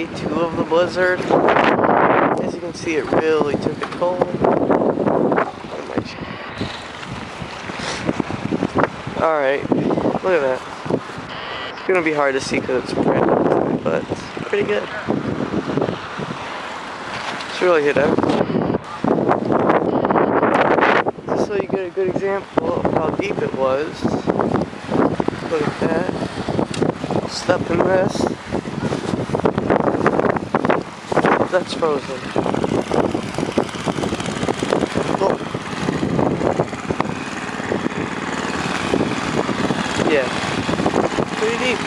day 2 of the blizzard. As you can see, it really took a toll. Alright, look at that. It's gonna be hard to see because it's bright outside, but it's pretty good. It's really hit everything. Just so you get a good example of how deep it was. Look at that. Step in this. That's frozen. Oh. Yeah. Pretty deep.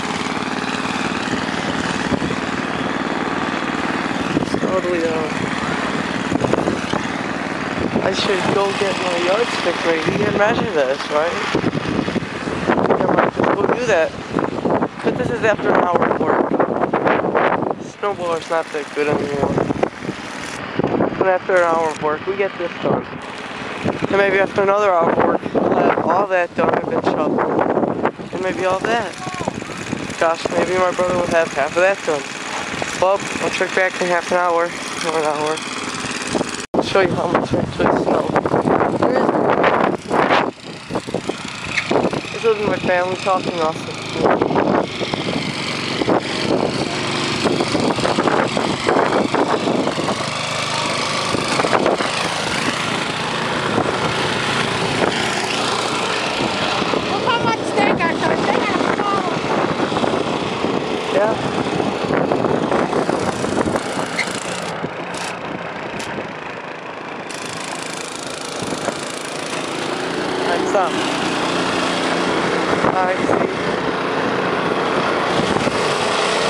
Totally I should go get my yardstick ready and measure this, right? I might just go do that. But this is after an hour of work. Snowblower's not that good anymore. But after an hour of work, we get this done. And maybe after another hour of work, we'll have all that done and been shoveled. And maybe all that. Gosh, maybe my brother will have half of that done. Well, I'll check back in half an hour, or an hour. I'll show you how much actually snow. This is my family talking awesome. Yeah. Like some. I see.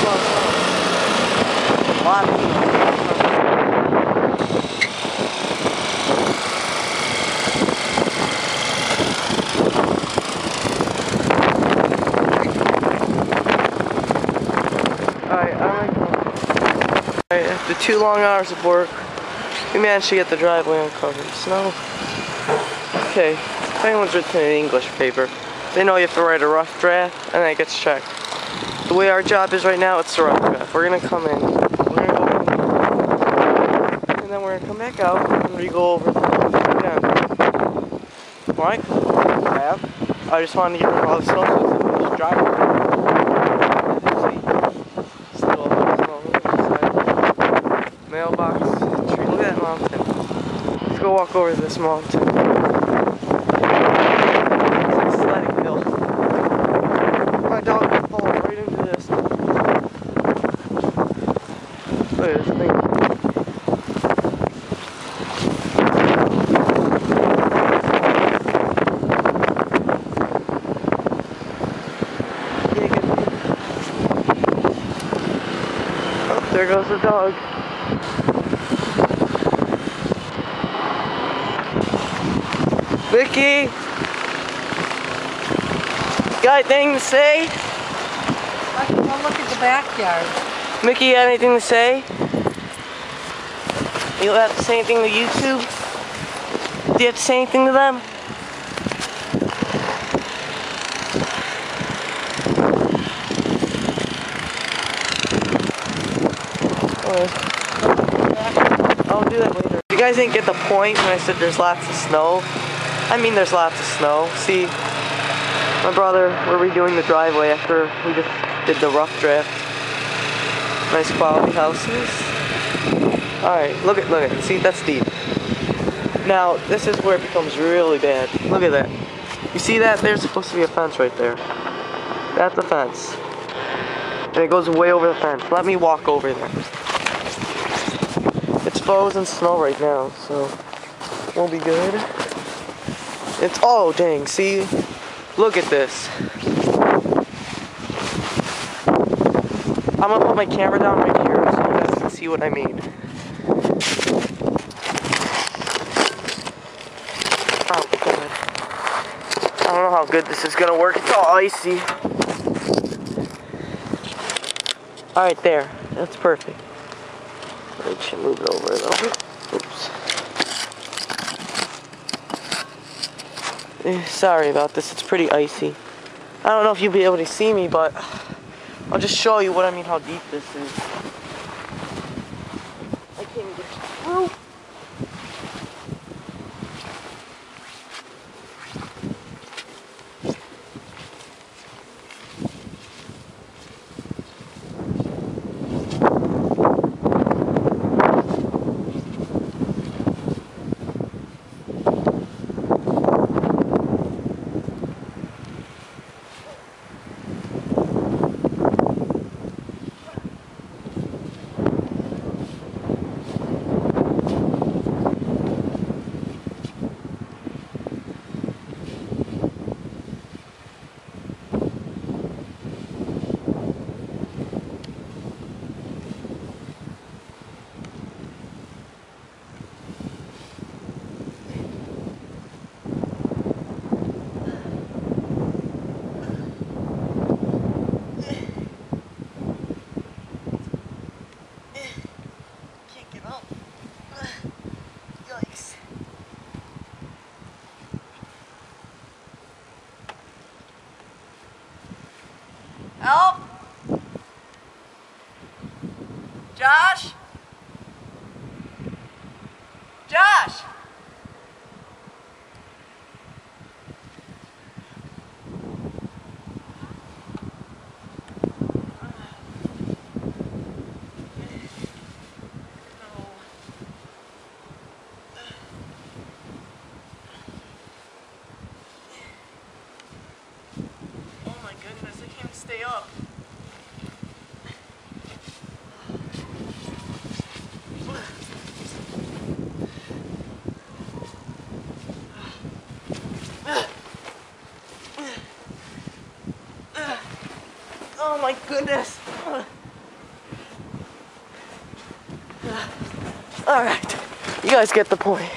Well, a lot of After 2 long hours of work, we managed to get the driveway uncovered. Snow. Okay, if anyone's written an English paper, they know you have to write a rough draft, and then it gets checked. The way our job is right now, it's a rough draft. We're gonna come in, we're gonna go in, and then we're gonna come back out, and re-go over the again. Right? I just wanted to get rid of all the snow so we can just drive it. Mailbox, tree. Look at that mountain. Let's go walk over this mountain. It's like a sledding hill. My dog will fall right into this. Look at this thing. Oh, there goes the dog. Vicky, got anything to say? I'll look at the backyard. Mickey, you got anything to say? You have to say anything to YouTube? Do you have to say anything to them? I'll do that later. You guys didn't get the point when I said there's lots of snow. I mean there's lots of snow. See, my brother, we're redoing the driveway after we just did the rough draft. Nice quality houses. Alright, look at it. See, that's deep. Now, this is where it becomes really bad. Look at that. You see that? There's supposed to be a fence right there. That's a fence. And it goes way over the fence. Let me walk over there. It's frozen snow right now, so won't be good. It's, oh dang, see? Look at this. I'm gonna put my camera down right here so you guys can see what I mean. Oh god. I don't know how good this is gonna work. It's all icy. Alright, there. That's perfect. I should move it over a little bit. Oops. Sorry about this, it's pretty icy. I don't know if you'll be able to see me, but I'll just show you what I mean, how deep this is. can't get through. Help! Josh? Josh! Oh my goodness, I can't stay up. Oh my goodness. All right, you guys get the point.